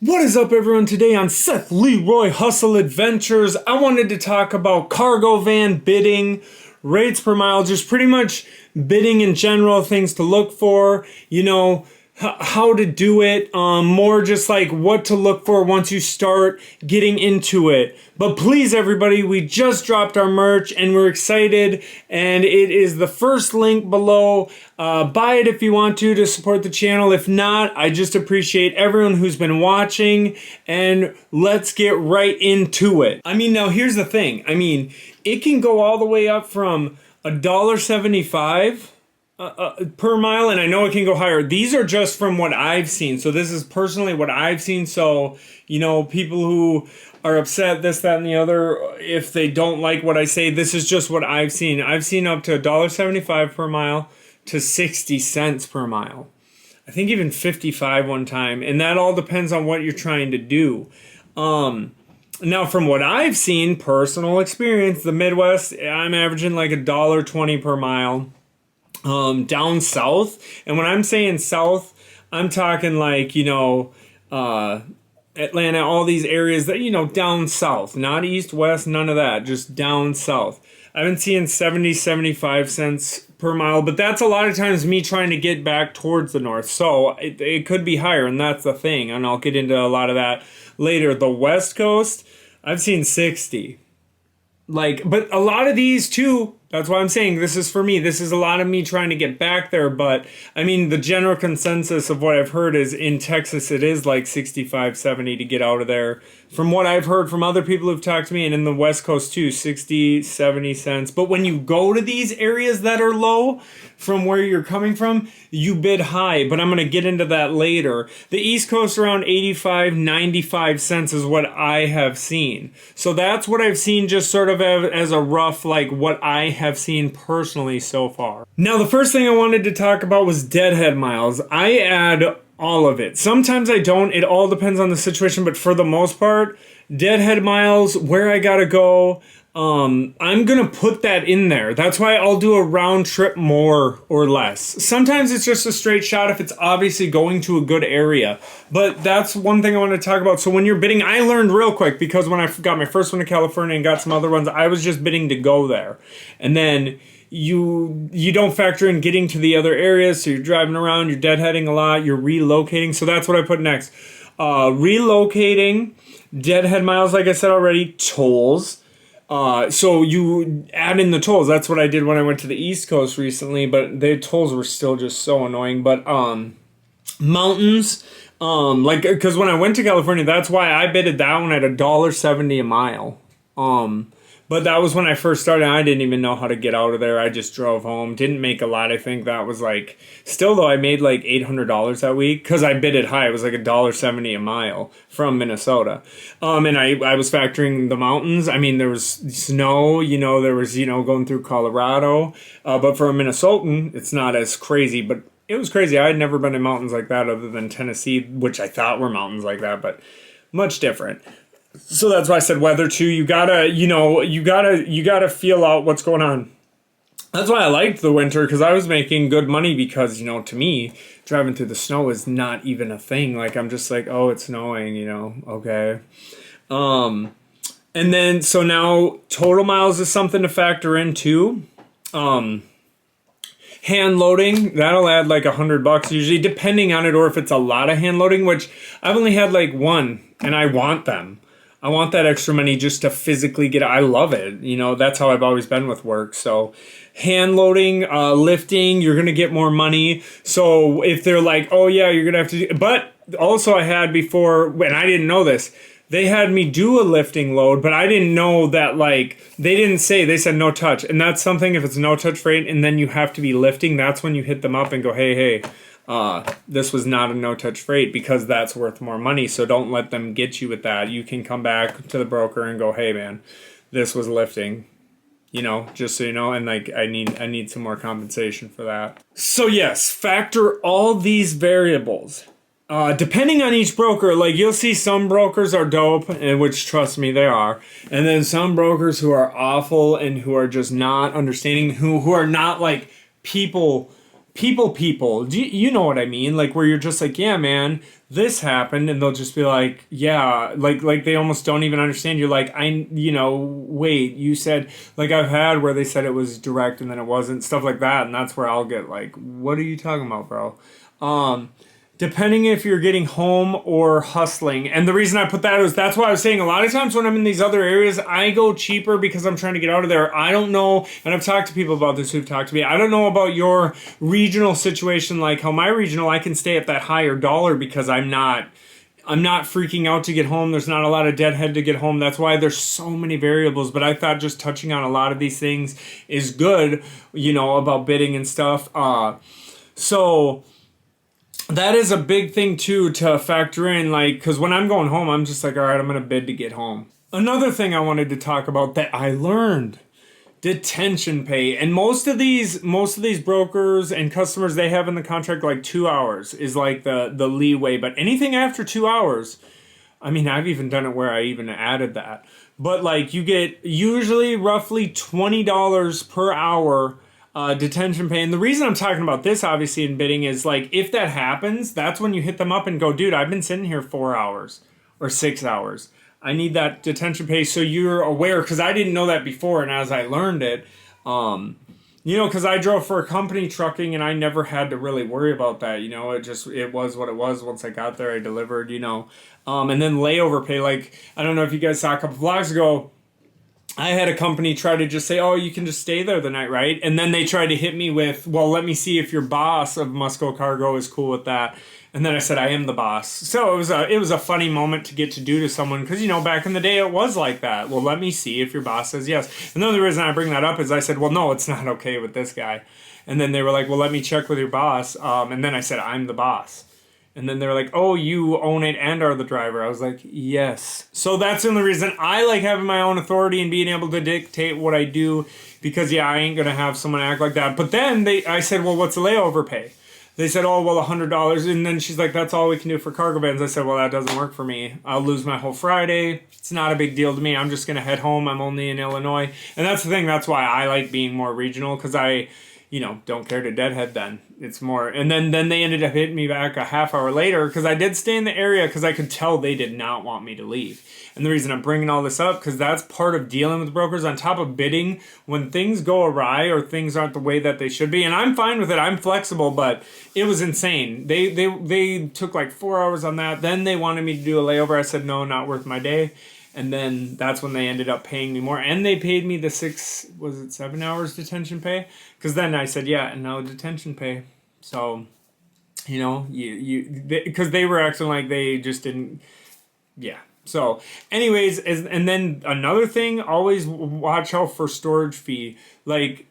What is up, everyone? Today on Seth Leroy Hustle Adventures, I wanted to talk about cargo van bidding, rates per mile, just pretty much bidding in general, things to look for, how to do it, more just like what to look for once you start getting into it. But please, everybody, we just dropped our merch and we're excited, and it is the first link below. Buy it if you want to support the channel. If not, I just appreciate everyone who's been watching, and let's get right into it. Now here's the thing. It can go all the way up from $1.75 per mile, and I know it can go higher. These are just from what I've seen. So this is personally what I've seen. So, people who are upset, this, that, and the other, if they don't like what I say, this is just what I've seen. I've seen up to $1.75 per mile to 60 cents per mile. I think even 55 one time. And that all depends on what you're trying to do. Now, from what I've seen, personal experience, the Midwest, I'm averaging like $1.20 per mile. Down south, and when I'm saying south, I'm talking like, Atlanta, all these areas that, down south, not east, west, none of that, just down south. I've been seeing 70, 75 cents per mile, but that's a lot of times me trying to get back towards the north. So it could be higher, and that's the thing, and I'll get into a lot of that later. The West Coast, I've seen 60. But a lot of these too, that's why I'm saying this is for me. This is a lot of me trying to get back there. But the general consensus of what I've heard is in Texas, it is like 65, 70 to get out of there. From what I've heard from other people who've talked to me, and in the West Coast too, 60, 70 cents. But when you go to these areas that are low from where you're coming from, you bid high. But I'm going to get into that later. The East Coast around 85, 95 cents is what I have seen. So that's what I've seen, just sort of as a rough, what I have seen personally so far. Now, the first thing I wanted to talk about was Deadhead miles. I add all of it. Sometimes I don't. It all depends on the situation, but for the most part, Deadhead miles, where I gotta go, I'm gonna put that in there. That's why I'll do a round trip more or less. Sometimes it's just a straight shot if it's obviously going to a good area. But that's one thing I want to talk about. So when you're bidding, I learned real quick, because when I got my first one to California and got some other ones, I was just bidding to go there. And then you don't factor in getting to the other areas, so you're driving around, you're deadheading a lot, you're relocating. So that's what I put next. Relocating, deadhead miles, like I said already, tolls. So you add in the tolls. That's what I did when I went to the East Coast recently, but the tolls were still just so annoying. But mountains, because when I went to California, that's why I bidded that one at $1.70 a mile. But that was when I first started. I didn't even know how to get out of there. I just drove home. Didn't make a lot. I think that was still though, I made like $800 that week because I bid it high. It was like $1.70 a mile from Minnesota. And I was factoring the mountains. There was snow, there was, going through Colorado. But for a Minnesotan, it's not as crazy, but it was crazy. I had never been in mountains like that other than Tennessee, which I thought were mountains like that, but much different. So that's why I said weather too. You gotta feel out what's going on. That's why I liked the winter, because I was making good money, because, to me, driving through the snow is not even a thing. I'm just like, oh, it's snowing, okay. And then, so now total miles is something to factor in too. Hand loading, that'll add like $100 usually, depending on it, or if it's a lot of hand loading, which I've only had like one, and I want them. I want that extra money just to physically get it. I love it. That's how I've always been with work. So hand loading, lifting, you're going to get more money. So if they're like, oh yeah, you're going to have to do, but also I had before, when I didn't know this, they had me do a lifting load, but I didn't know that, they didn't say, they said no touch. And that's something, if it's no touch freight and then you have to be lifting, that's when you hit them up and go, hey, this was not a no-touch freight, because that's worth more money. So don't let them get you with that. You can come back to the broker and go, hey man, this was lifting, just so you know, and I need some more compensation for that. So yes, factor all these variables. Depending on each broker, you'll see some brokers are dope, and which, trust me, they are. And then some brokers who are awful and who are just not understanding, who are not people people. You know what I mean? Like where you're just like, yeah, man, this happened, and they'll just be like, yeah, like they almost don't even understand. You're like, wait, you said, like I've had where they said it was direct and then it wasn't, stuff like that, and that's where I'll get like, what are you talking about, bro? Depending if you're getting home or hustling. And the reason I put that is that's why I was saying a lot of times when I'm in these other areas, I go cheaper because I'm trying to get out of there. I don't know, and I've talked to people about this who've talked to me. I don't know about your regional situation, like how my regional, I can stay at that higher dollar because I'm not freaking out to get home. There's not a lot of deadhead to get home. That's why there's so many variables. But I thought just touching on a lot of these things is good, about bidding and stuff. So that is a big thing too to factor in, like, because when I'm going home, I'm just like, all right, I'm going to bid to get home. Another thing I wanted to talk about that I learned, detention pay. And most of these brokers and customers, they have in the contract like 2 hours is like the leeway. But anything after 2 hours, I mean, I've even done it where I even added that. But like you get usually roughly $20 per hour detention pay. And the reason I'm talking about this, obviously, in bidding is like, if that happens, that's when you hit them up and go, dude, I've been sitting here 4 hours or 6 hours. I need that detention pay. So you're aware, because I didn't know that before. And as I learned it, because I drove for a company trucking and I never had to really worry about that. It was what it was. Once I got there, I delivered, and then layover pay. Like, I don't know if you guys saw a couple vlogs ago, I had a company try to just say, oh, you can just stay there the night, right? And then they tried to hit me with, well, let me see if your boss of Musco Cargo is cool with that. And then I said, I am the boss. So it was a funny moment to get to do to someone, because, back in the day it was like that. Well, let me see if your boss says yes. And the only reason I bring that up is I said, well, no, it's not okay with this guy. And then they were like, well, let me check with your boss. And then I said, I'm the boss. And then they were like, oh, you own it and are the driver. I was like, yes. So that's the only reason I like having my own authority and being able to dictate what I do, because, I ain't going to have someone act like that. But then I said, well, what's the layover pay? They said, oh, well, $100. And then she's like, that's all we can do for cargo vans. I said, well, that doesn't work for me. I'll lose my whole Friday. It's not a big deal to me. I'm just going to head home. I'm only in Illinois. And that's the thing. That's why I like being more regional, because I don't care to Deadhead then. It's more, and then they ended up hitting me back a half hour later, because I did stay in the area because I could tell they did not want me to leave. And the reason I'm bringing all this up, because that's part of dealing with brokers on top of bidding. When things go awry or things aren't the way that they should be, and I'm fine with it, I'm flexible, but it was insane. They took like 4 hours on that. Then they wanted me to do a layover. I said, no, not worth my day. And then that's when they ended up paying me more. And they paid me the 7 hours detention pay? Because then I said, yeah, and no detention pay. So, because they were acting like they just didn't, yeah. So, anyways, and then another thing, always watch out for storage fee. Like,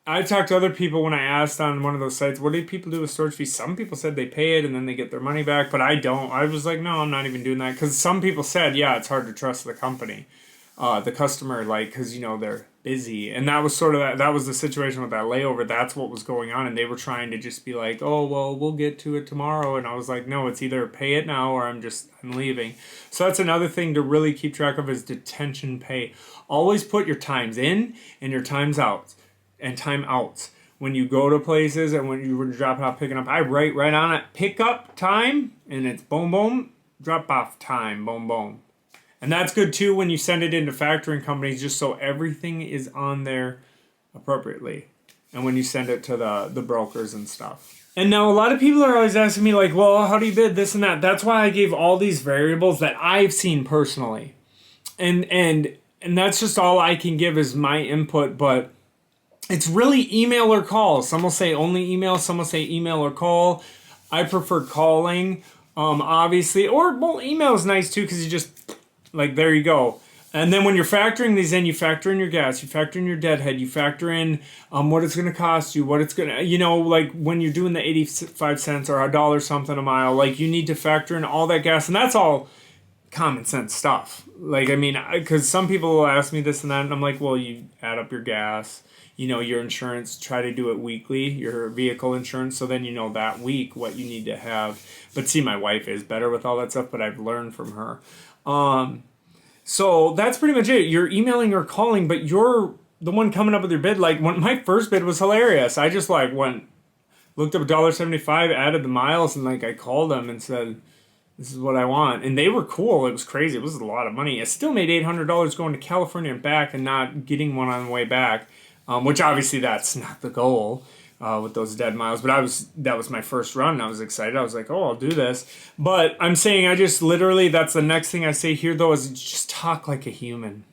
I talked to other people when I asked on one of those sites, what do people do with storage fees? Some people said they pay it and then they get their money back, but I don't. I was like, no, I'm not even doing that. Because some people said, yeah, it's hard to trust the company, the customer, like, because, they're busy. And that was sort of that was the situation with that layover. That's what was going on. And they were trying to just be like, oh, well, we'll get to it tomorrow. And I was like, no, it's either pay it now or I'm leaving. So that's another thing to really keep track of is detention pay. Always put your times in and your times out. And time outs when you go to places, and when you were dropping off, picking up, I write right on it, pick up time, and it's boom, boom, drop off time, boom, boom. And that's good too when you send it into factoring companies, just so everything is on there appropriately. And when you send it to the brokers and stuff. And now a lot of people are always asking me like, well, how do you bid this and that? That's why I gave all these variables that I've seen personally. And that's just all I can give is my input, but it's really email or call. Some will say only email. Some will say email or call. I prefer calling, obviously. Or, well, email is nice too, because you just, like, there you go. And then when you're factoring these in, you factor in your gas, you factor in your deadhead, you factor in what it's going to cost you, what it's going to, like when you're doing the 85 cents or $1 something a mile, like you need to factor in all that gas. And that's all common sense stuff. Like, I mean, because some people will ask me this and that, and I'm like, well, you add up your gas. Your insurance, try to do it weekly, your vehicle insurance, so then that week what you need to have. But see, my wife is better with all that stuff, but I've learned from her. So that's pretty much it. You're emailing or calling, but you're the one coming up with your bid. Like, when my first bid was hilarious. I just went looked up $1.75, added the miles, and like I called them and said, this is what I want. And they were cool. It was crazy. It was a lot of money. I still made $800 going to California and back and not getting one on the way back, which obviously that's not the goal with those dead miles. But that was my first run. I was excited. I was like, oh, I'll do this. But I'm saying I just literally, that's the next thing I say here, though, is just talk like a human.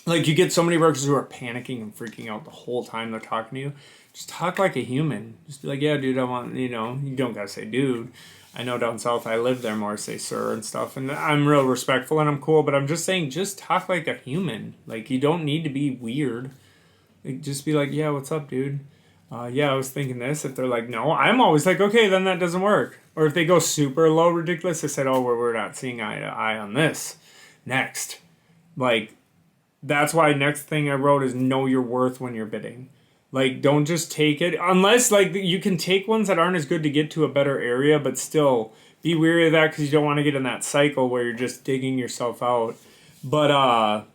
Like, you get so many workers who are panicking and freaking out the whole time they're talking to you. Just talk like a human. Just be like, yeah, dude, I want, you don't got to say dude. I know down south I live there more, say sir and stuff, and I'm real respectful and I'm cool, but I'm just saying, just talk like a human. Like, you don't need to be weird. Like, just be like, yeah, what's up, dude? Yeah, I was thinking this. If they're like, no, I'm always like, okay, then that doesn't work. Or if they go super low, ridiculous, I said, oh, we're not seeing eye to eye on this. Next. Like, that's why next thing I wrote is know your worth when you're bidding. Like, don't just take it. Unless, like, you can take ones that aren't as good to get to a better area, but still be wary of that because you don't want to get in that cycle where you're just digging yourself out. But,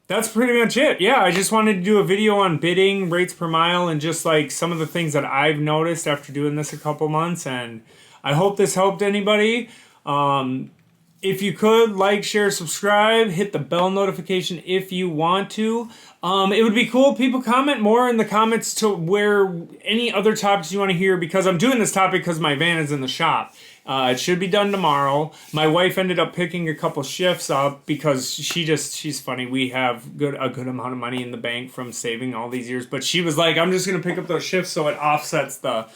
that's pretty much it. Yeah, I just wanted to do a video on bidding, rates per mile, and just, like, some of the things that I've noticed after doing this a couple months. And I hope this helped anybody. If you could, like, share, subscribe, hit the bell notification if you want to. It would be cool if people comment more in the comments to where any other topics you want to hear, because I'm doing this topic because my van is in the shop. It should be done tomorrow. My wife ended up picking a couple shifts up because she's funny. We have a good amount of money in the bank from saving all these years. But she was like, I'm just going to pick up those shifts so it offsets the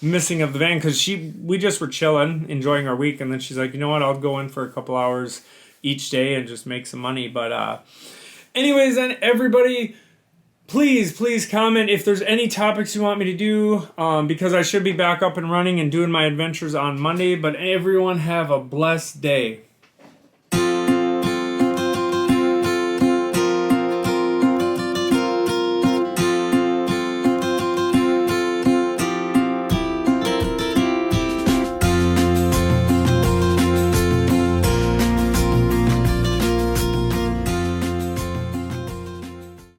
missing of the van, because we just were chilling, enjoying our week, and then she's like, you know what, I'll go in for a couple hours each day and just make some money. But anyways, then everybody, please comment if there's any topics you want me to do, because I should be back up and running and doing my adventures on Monday. But everyone have a blessed day.